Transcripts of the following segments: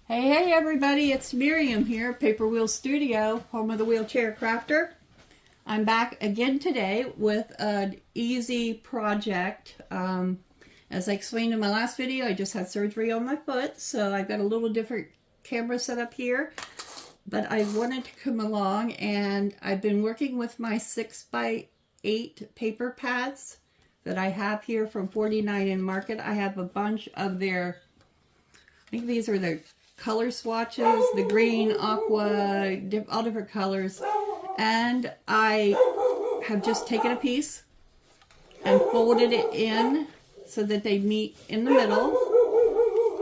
Hey everybody, it's Miriam here, Paper Wheel Studio, home of the Wheelchair Crafter. I'm back again today with an easy project. As I explained in my last video, I just had surgery on my foot, so I've got a little different camera set up here. But I wanted to come along, and I've been working with my 6x8 paper pads that I have here from 49 in Market. I have a bunch of their, I think these are their color swatches, the green, aqua, all different colors. And I have just taken a piece and folded it in so that they meet in the middle.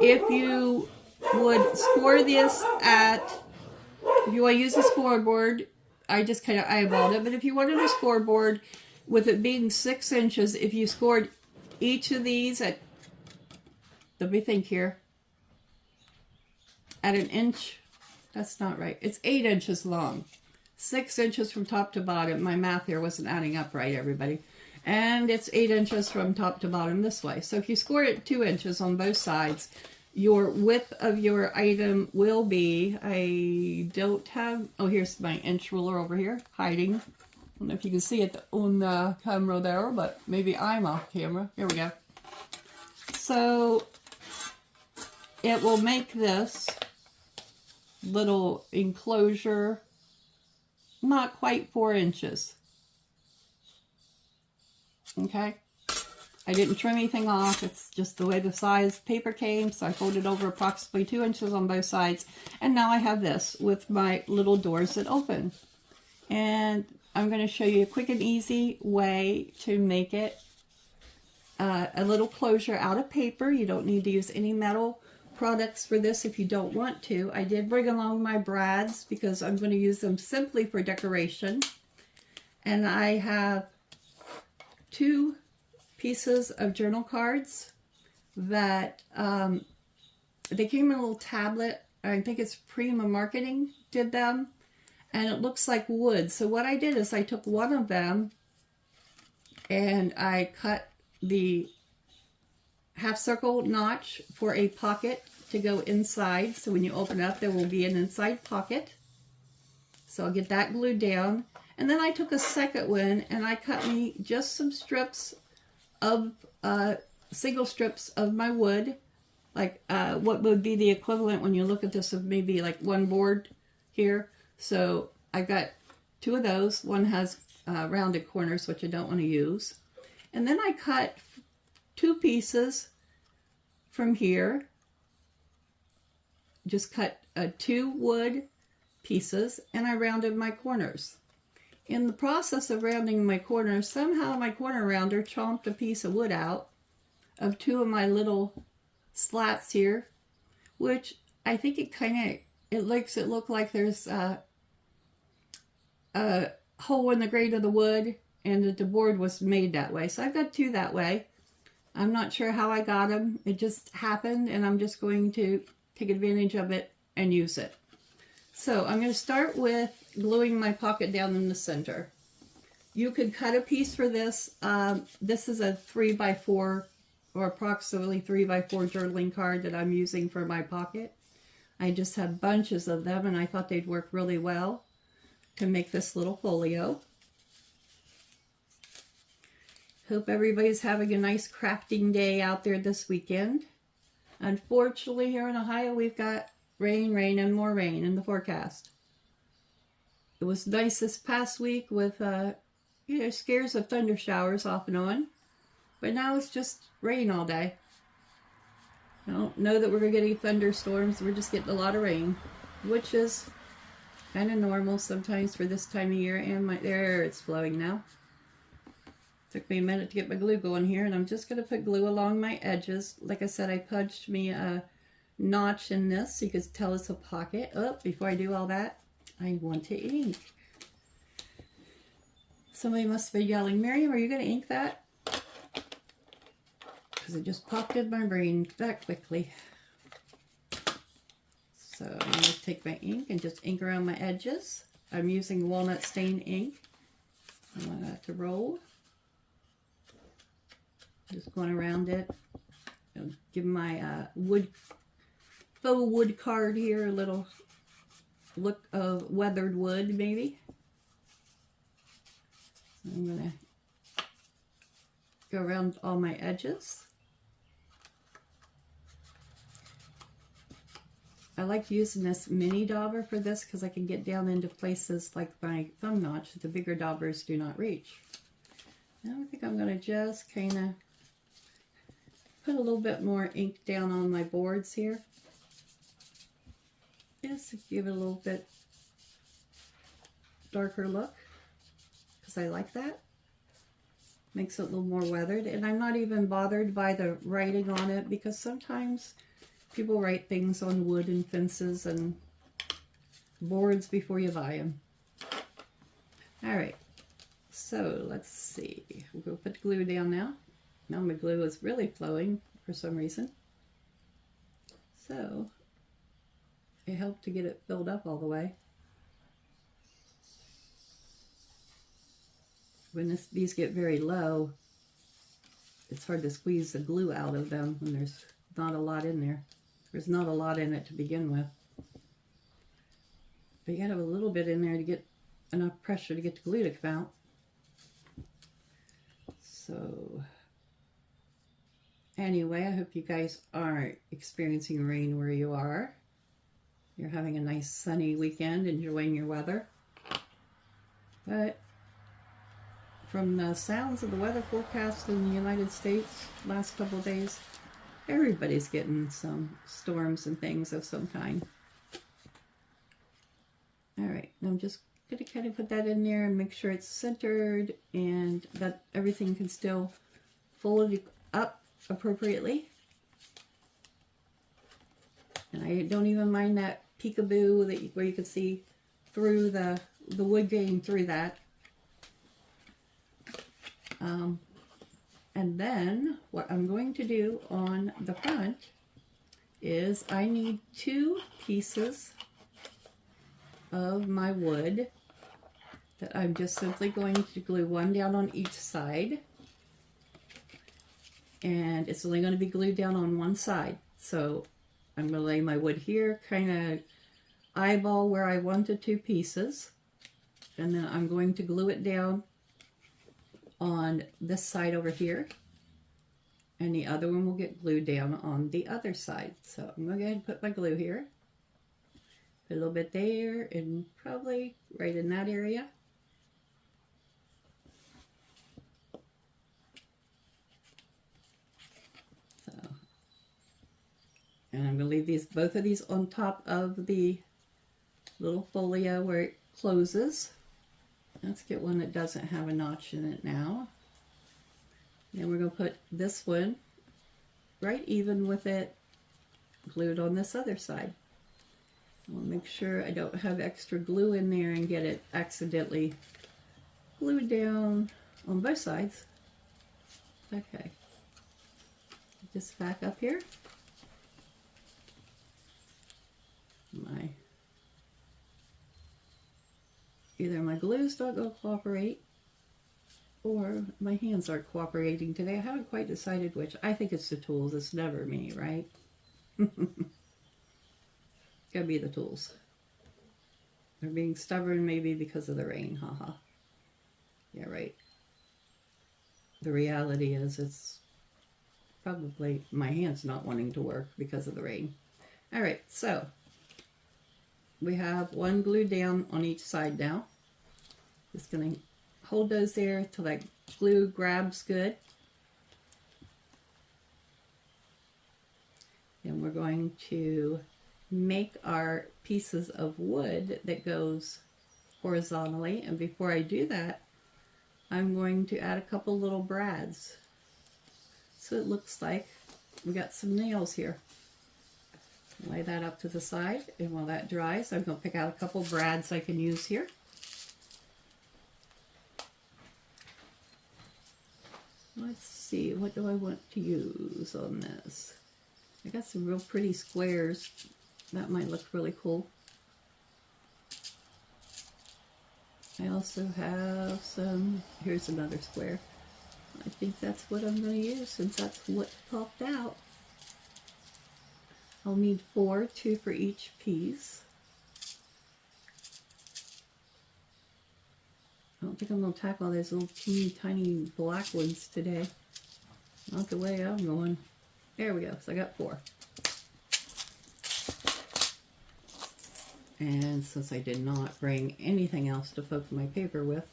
If you would score this if you want to use a scoreboard, I just kind of eyeballed it, but if you wanted a scoreboard with it being 6 inches, if you scored each of these at, let me think here, at an inch, that's not right, it's 8 inches long, 6 inches from top to bottom. My math here wasn't adding up right, everybody. And it's 8 inches from top to bottom this way. So if you score it 2 inches on both sides, your width of your item will be, I don't have, oh, here's my inch ruler over here, hiding. I don't know if you can see it on the camera there, but maybe I'm off camera. Here we go. So it will make this little enclosure not quite 4 inches. Okay, I didn't trim anything off. It's just the way the size paper came, so I folded over approximately 2 inches on both sides, and now I have this with my little doors that open. And I'm going to show you a quick and easy way to make it a little closure out of paper. You don't need to use any metal products for this if you don't want to. I did bring along my brads because I'm going to use them simply for decoration. And I have 2 pieces of journal cards that they came in a little tablet. I think it's Prima Marketing did them, and it looks like wood. So what I did is I took one of them and I cut the half circle notch for a pocket to go inside. So when you open it up, there will be an inside pocket. So I'll get that glued down. And then I took a second one and I cut me just some strips of, single strips of my wood. Like what would be the equivalent when you look at this of maybe like one board here. So I got 2 of those. One has rounded corners, which I don't want to use. And then I cut 2 pieces from here. Just cut 2 wood pieces, and I rounded my corners. In the process of rounding my corners, somehow my corner rounder chomped a piece of wood out of 2 of my little slats here, which I think it kind of, it makes it look like there's a hole in the grain of the wood, and that the board was made that way. So I've got 2 that way. I'm not sure how I got them. It just happened, and I'm just going to take advantage of it and use it. So I'm going to start with gluing my pocket down in the center. You could cut a piece for this. This is a 3x4 or approximately 3x4 journaling card that I'm using for my pocket. I just have bunches of them, and I thought they'd work really well to make this little folio. Hope everybody's having a nice crafting day out there this weekend. Unfortunately, here in Ohio, we've got rain, rain, and more rain in the forecast. It was nice this past week with, scares of thunder showers off and on. But now it's just rain all day. I don't know that we're going to get any thunderstorms. We're just getting a lot of rain, which is kind of normal sometimes for this time of year. And there, it's flowing now. Took me a minute to get my glue going here, and I'm just going to put glue along my edges. Like I said, I punched me a notch in this so you could tell it's a pocket. Oh, before I do all that, I want to ink. Somebody must have been yelling, Miriam, are you going to ink that? Because it just popped in my brain that quickly. So I'm going to take my ink and just ink around my edges. I'm using walnut stain ink. I want that to roll. Just going around it. Give my wood faux wood card here, a little look of weathered wood maybe. I'm going to go around all my edges. I like using this mini dauber for this because I can get down into places like my thumb notch that the bigger daubers do not reach. Now I think I'm going to just kind of put a little bit more ink down on my boards here. Just to give it a little bit darker look, because I like that. Makes it a little more weathered, and I'm not even bothered by the writing on it, because sometimes people write things on wood and fences and boards before you buy them. Alright, so let's see. We'll go put the glue down now. Now my glue is really flowing for some reason. So it helped to get it filled up all the way. When these get very low, it's hard to squeeze the glue out of them when there's not a lot in there. There's not a lot in it to begin with. But you gotta have a little bit in there to get enough pressure to get the glue to come out. So anyway, I hope you guys aren't experiencing rain where you are. You're having a nice sunny weekend, enjoying your weather. But from the sounds of the weather forecast in the United States last couple of days, everybody's getting some storms and things of some kind. Alright, I'm just going to kind of put that in there and make sure it's centered and that everything can still fold up appropriately. And I don't even mind that peekaboo where you can see through the wood grain through that. And then what I'm going to do on the front is I need 2 pieces of my wood that I'm just simply going to glue one down on each side. And it's only going to be glued down on one side. So I'm going to lay my wood here, kind of eyeball where I want the 2 pieces. And then I'm going to glue it down on this side over here, and the other one will get glued down on the other side. So I'm going to go ahead and put my glue here, put a little bit there, and probably right in that area. So, and I'm going to leave both of these on top of the little folio where it closes. Let's get one that doesn't have a notch in it now. Then we're going to put this one right even with it glued on this other side. I'll make sure I don't have extra glue in there and get it accidentally glued down on both sides. Okay. Just back up here. Either my glue's not going to cooperate or my hands aren't cooperating today. I haven't quite decided which. I think it's the tools. It's never me, right? Gotta be the tools. They're being stubborn maybe because of the rain. Haha. Yeah, right. The reality is it's probably my hands not wanting to work because of the rain. Alright, so we have one glued down on each side now. Just going to hold those there until that glue grabs good. And we're going to make our pieces of wood that goes horizontally. And before I do that, I'm going to add a couple little brads. So it looks like we got some nails here. Lay that up to the side, and while that dries, I'm going to pick out a couple brads I can use here. Let's see, what do I want to use on this? I got some real pretty squares. That might look really cool. I also have some, here's another square. I think that's what I'm going to use since that's what popped out. I I'll need 4, 2 for each piece. I don't think I'm going to tackle all those little teeny tiny black ones today. Not the way I'm going. There we go. So I got 4. And since I did not bring anything else to poke my paper with,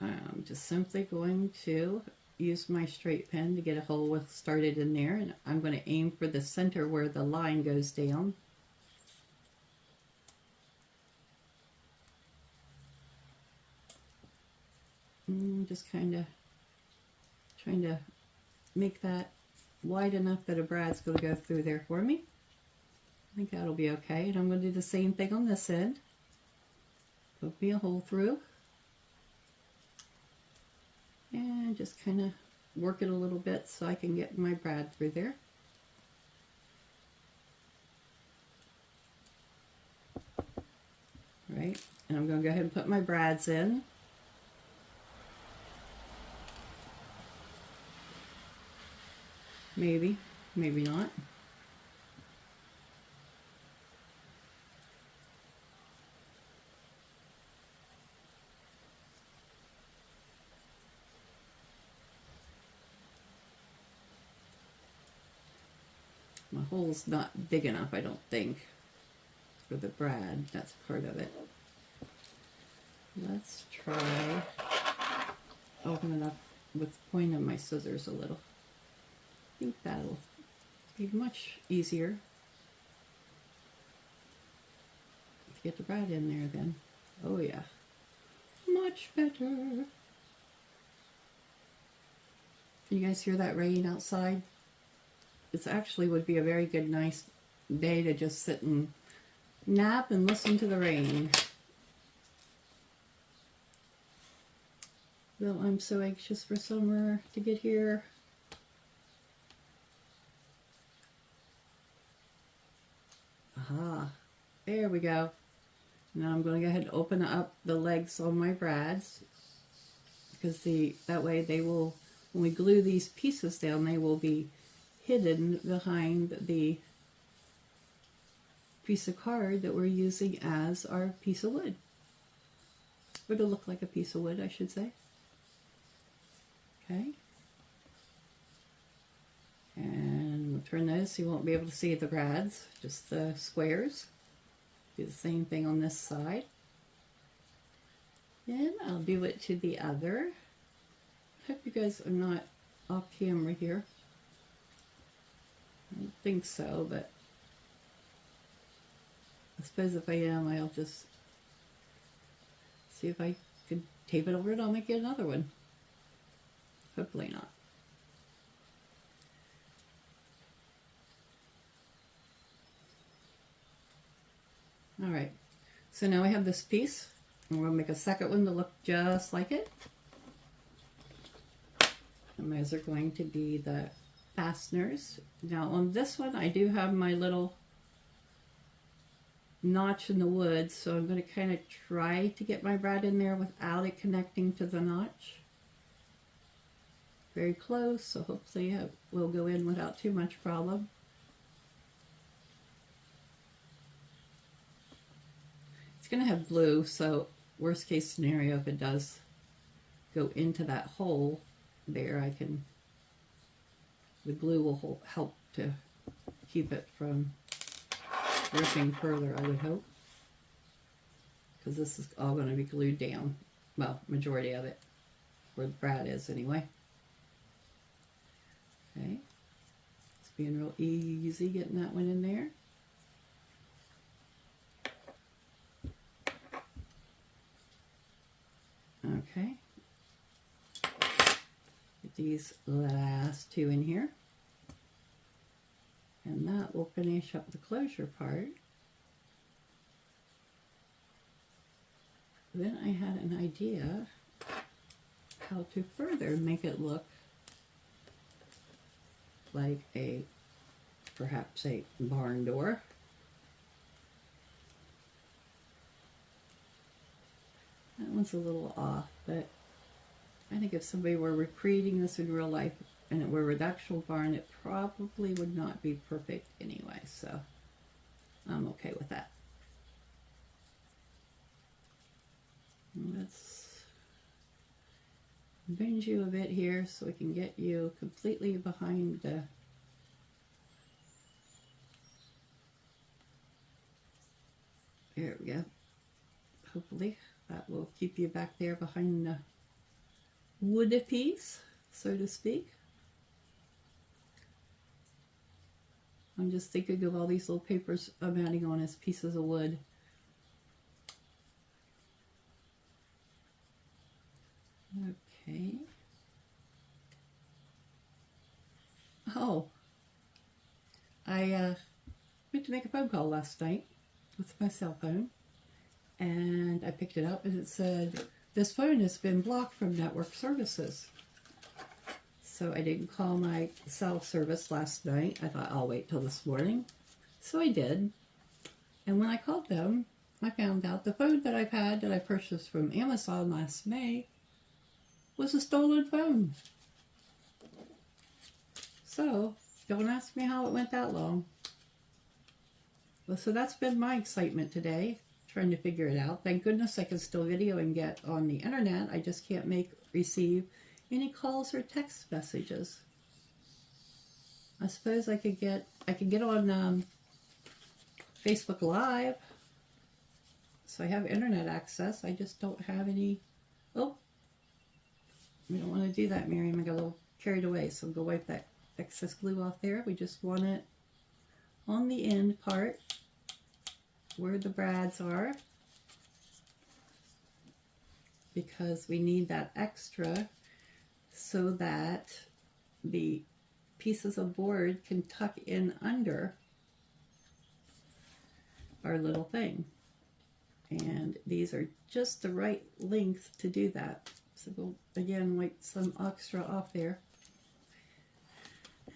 I'm just simply going to use my straight pen to get a hole started in there, and I'm going to aim for the center where the line goes down. And just kind of trying to make that wide enough that a brad's going to go through there for me. I think that'll be okay. And I'm going to do the same thing on this end. Poke me a hole through. And just kind of work it a little bit so I can get my brad through there. Right, and I'm going to go ahead and put my brads in. Maybe, maybe not. My hole's not big enough, I don't think, for the brad. That's part of it. Let's try open it up with the point of my scissors a little. I think that'll be much easier to get the brad in there then. Oh yeah, much better. Can you guys hear that rain outside? It actually would be a very good, nice day to just sit and nap and listen to the rain. Though I'm so anxious for summer to get here. Aha, there we go. Now I'm going to go ahead and open up the legs on my brads, because that way they will, when we glue these pieces down, they will be hidden behind the piece of card that we're using as our piece of wood. Or to look like a piece of wood, I should say. Okay. And we'll turn those so you won't be able to see the brads, just the squares. Do the same thing on this side. Then I'll do it to the other. Hope you guys are not off camera here. I don't think so, but I suppose if I am, I'll just see if I could tape it over and I'll make it another one. Hopefully not. Alright, so now I have this piece, and we're going to make a second one to look just like it. And those are going to be the fasteners. Now on this one, I do have my little notch in the wood, so I'm going to kind of try to get my brad in there without it connecting to the notch. Very close, so hopefully it will go in without too much problem. It's going to have blue, so worst case scenario, if it does go into that hole there, the glue will help to keep it from ripping further, I would hope. Because this is all going to be glued down. Well, majority of it, where the brad is anyway. Okay, it's being real easy getting that one in there. Okay, get these last two in here, and that will finish up the closure part. Then I had an idea how to further make it look like perhaps a barn door. That one's a little off, but I think if somebody were recreating this in real life, and it were an actual barn, it probably would not be perfect anyway, so I'm okay with that. Let's bend you a bit here so we can get you completely behind the there we go. Hopefully that will keep you back there behind the wood piece, so to speak. I'm just thinking of all these little papers I'm adding on as pieces of wood. Okay. Oh, I went to make a phone call last night with my cell phone, and I picked it up and it said, "This phone has been blocked from network services." So I didn't call my cell service last night. I thought I'll wait till this morning. So I did. And when I called them, I found out the phone that I've had that I purchased from Amazon last May was a stolen phone. So don't ask me how it went that long. Well, so that's been my excitement today, trying to figure it out. Thank goodness I can still video and get on the internet. I just can't receive any calls or text messages. I suppose I could get on Facebook Live. So I have internet access. I just don't have any. Oh, we don't want to do that, Miriam. I got a little carried away, so I'm going to wipe that excess glue off there. We just want it on the end part where the brads are, because we need that extra so that the pieces of board can tuck in under our little thing. And these are just the right length to do that. So we'll again wipe some extra off there.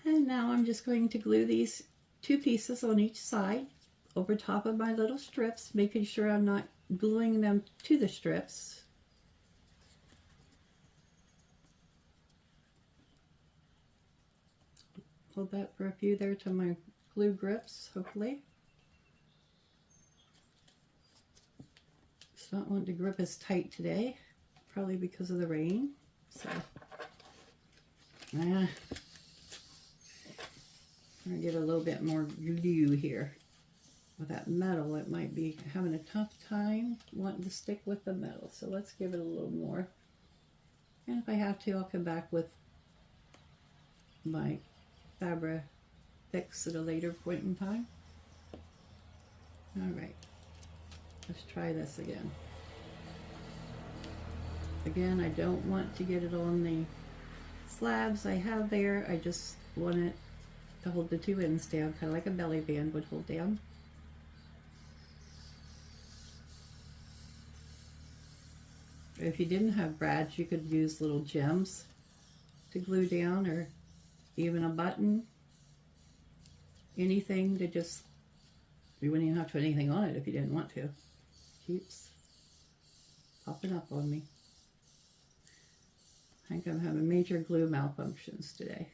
And now I'm just going to glue these two pieces on each side over top of my little strips, making sure I'm not gluing them to the strips. Hold that for a few there till my glue grips, hopefully. It's not wanting to grip as tight today, probably because of the rain. So, I'm gonna get a little bit more glue here. With that metal, it might be having a tough time wanting to stick with the metal. So let's give it a little more. And if I have to, I'll come back with my Fabra Fix at a later point in time. All right, let's try this again. Again, I don't want to get it on the slabs I have there. I just want it to hold the two ends down, kind of like a belly band would hold down. If you didn't have brads, you could use little gems to glue down, or even a button. Anything to just, you wouldn't even have to put anything on it if you didn't want to. Keeps popping up on me. I think I'm having major glue malfunctions today.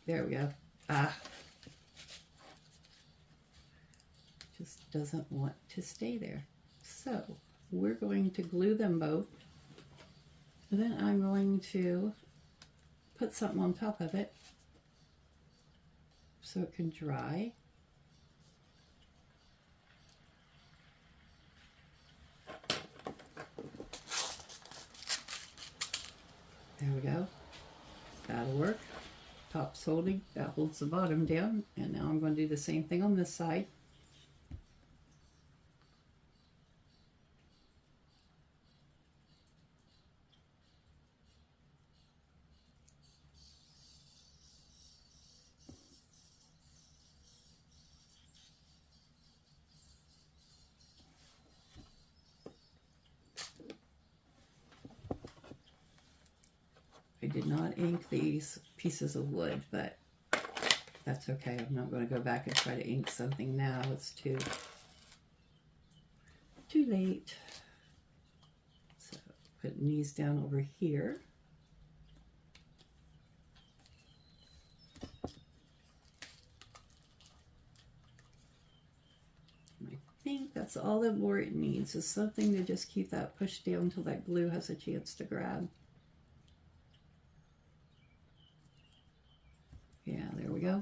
There we go. Just doesn't want to stay there. So we're going to glue them both. And then I'm going to put something on top of it so it can dry. There we go. That'll work. Top's holding, that holds the bottom down. And now I'm going to do the same thing on this side. I did not ink these pieces of wood, but that's okay. I'm not going to go back and try to ink something now. It's too late. So Putting these down over here. And I think that's all the board needs, is something to just keep that pushed down until that glue has a chance to grab. Yeah, there we go.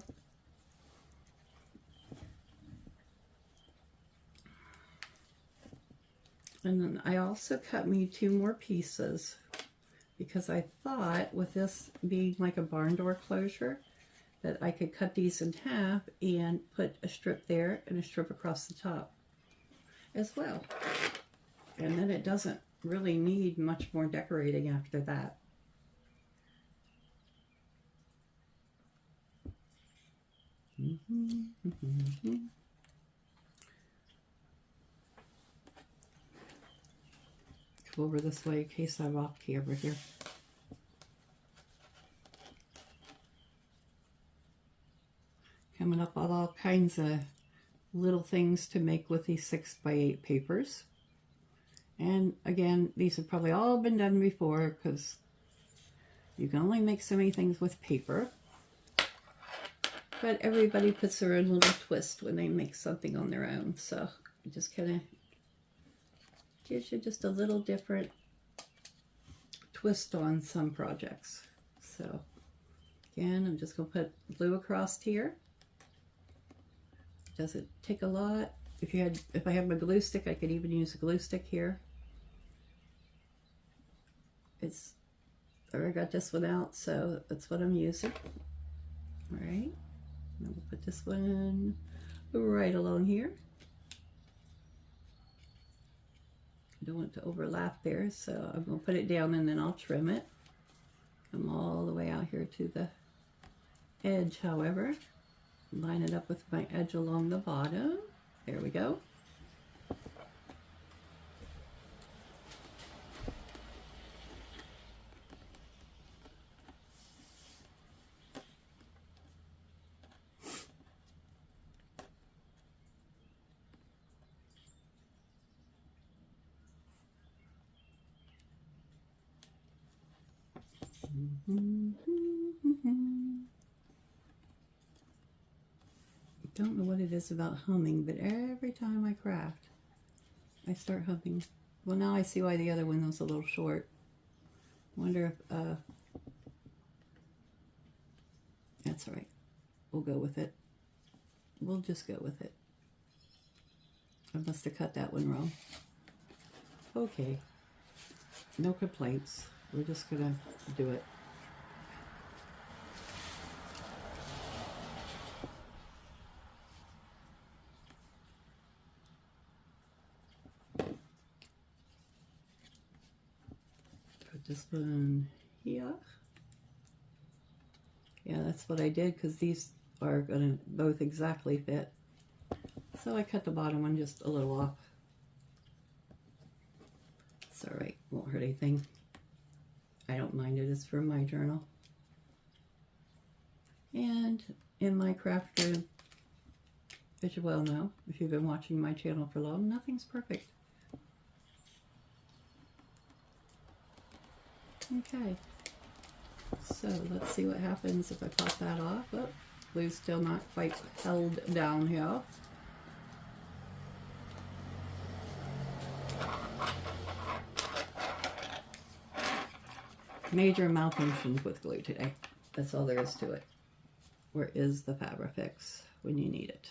And then I also cut me 2 more pieces because I thought with this being like a barn door closure that I could cut these in half and put a strip there and a strip across the top as well. And then it doesn't really need much more decorating after that. Come over this way in case I'm off camera here. Coming up with all kinds of little things to make with these 6x8 papers. And again, these have probably all been done before because you can only make so many things with paper. But everybody puts their own little twist when they make something on their own. So it just kind of gives you just a little different twist on some projects. So again, I'm just going to put glue across here. Doesn't take a lot. If I had my glue stick, I could even use a glue stick here. I already got this one out, so that's what I'm using. All right, and we'll put this one right along here. I don't want it to overlap there, so I'm going to put it down and then I'll trim it. Come all the way out here to the edge, however. Line it up with my edge along the bottom. There we go. Don't know what it is about humming, but every time I craft, I start humming. Well, now I see why the other one was a little short. Wonder if, that's all right. We'll go with it. We'll just go with it. I must have cut that one wrong. Okay. No complaints. We're just gonna do it. This one here. Yeah, that's what I did because these are going to both exactly fit. So I cut the bottom one just a little off. It's all right, won't hurt anything. I don't mind it, it's from my journal. And in my craft room, as you well know, if you've been watching my channel for long, nothing's perfect. Okay, so let's see what happens if I pop that off. Oh, glue's still not quite held down here. Major malfunctions with glue today. That's all there is to it. Where is the Fabrifix when you need it?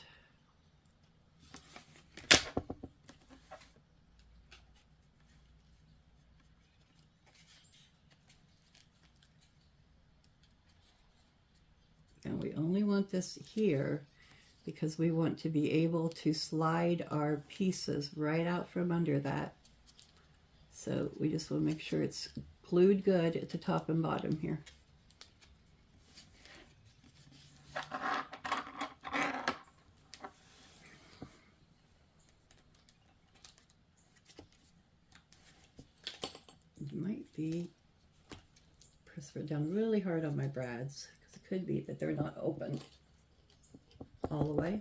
And we only want this here because we want to be able to slide our pieces right out from under that. So we just want to make sure it's glued good at the top and bottom here. It might be press it down really hard on my brads. It could be that they're not open all the way.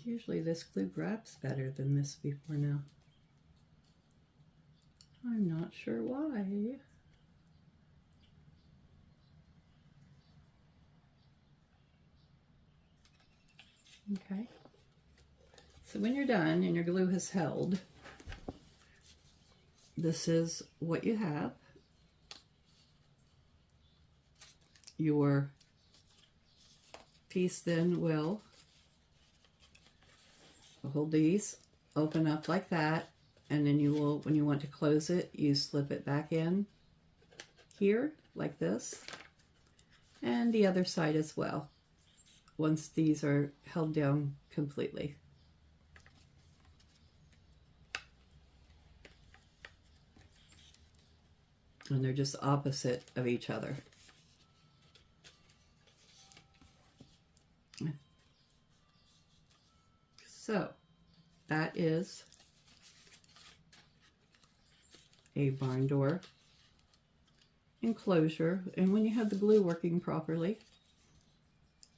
Usually this glue grabs better than this before now. I'm not sure why. Okay. So when you're done and your glue has held, this is what you have. Your piece then will hold these, open up like that, and then you will, when you want to close it, you slip it back in here like this, and the other side as well, once these are held down completely. And they're just opposite of each other. So that is a barn door enclosure, and when you have the glue working properly,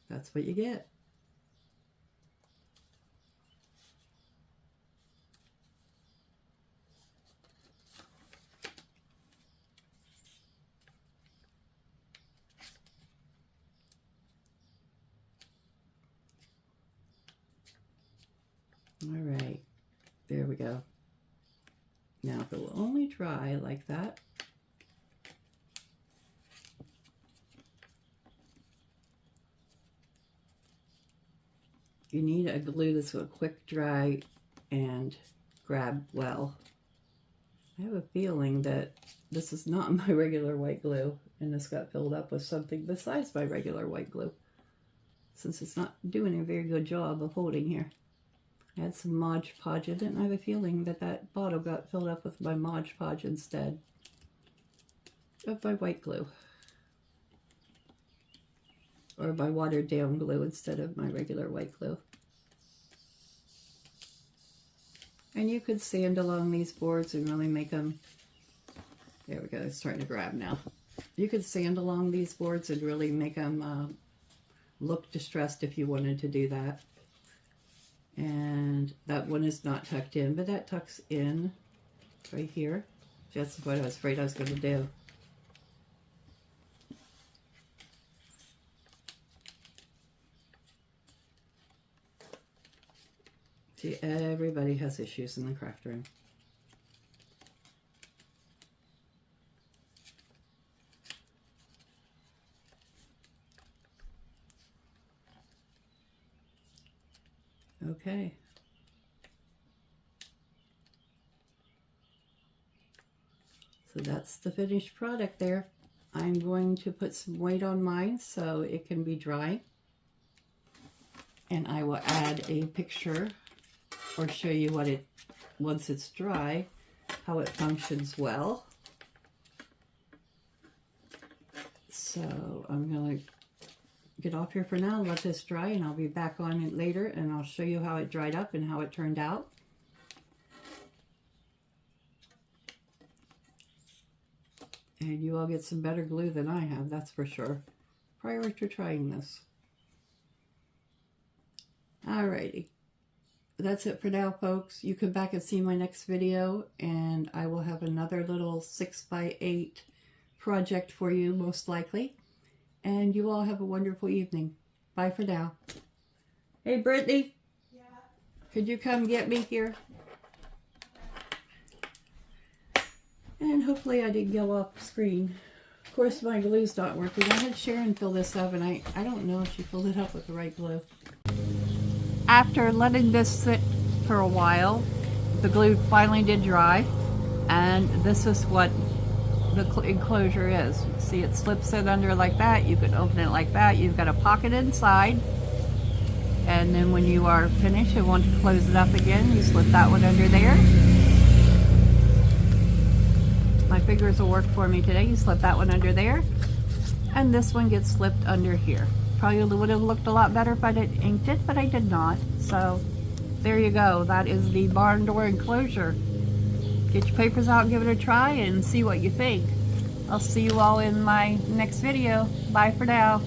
that's what you get. All right, there we go. Now if it will only dry like that, you need a glue that's a quick dry and grab well. I have a feeling that this is not my regular white glue, and this got filled up with something besides my regular white glue, since it's not doing a very good job of holding here. I had some Mod Podge in it, and I have a feeling that that bottle got filled up with my Mod Podge instead of my white glue. Or my watered down glue instead of my regular white glue. And you could sand along these boards and really make them, there we go, it's starting to grab now. You could sand along these boards and really make them look distressed if you wanted to do that. And that one is not tucked in, but that tucks in right here. That's what I was afraid I was going to do. See, everybody has issues in the craft room. Okay. So that's the finished product there. I'm going to put some weight on mine so it can be dry. And I will add a picture or show you what it, once it's dry, how it functions well. So I'm going to get off here for now, let this dry, and I'll be back on it later, and I'll show you how it dried up and how it turned out. And you all get some better glue than I have, that's for sure, prior to trying this. Alrighty, that's it for now, folks. You come back and see my next video, and I will have another little 6x8 project for you, most likely. And you all have a wonderful evening. Bye for now. Hey, Brittany. Yeah? Could you come get me here? And hopefully I didn't go off screen. Of course, my glue's not working. I had Sharon fill this up, and I don't know if she filled it up with the right glue. After letting this sit for a while, the glue finally did dry. And this is what the enclosure is. See, it slips in under like that. You can open it like that. You've got a pocket inside, and then when you are finished and want to close it up again, you slip that one under there. My fingers will work for me today. You slip that one under there, and this one gets slipped under here. Probably would have looked a lot better if I did inked it, but I did not. So there you go. That is the barn door enclosure. Get your papers out and give it a try and see what you think. I'll see you all in my next video. Bye for now.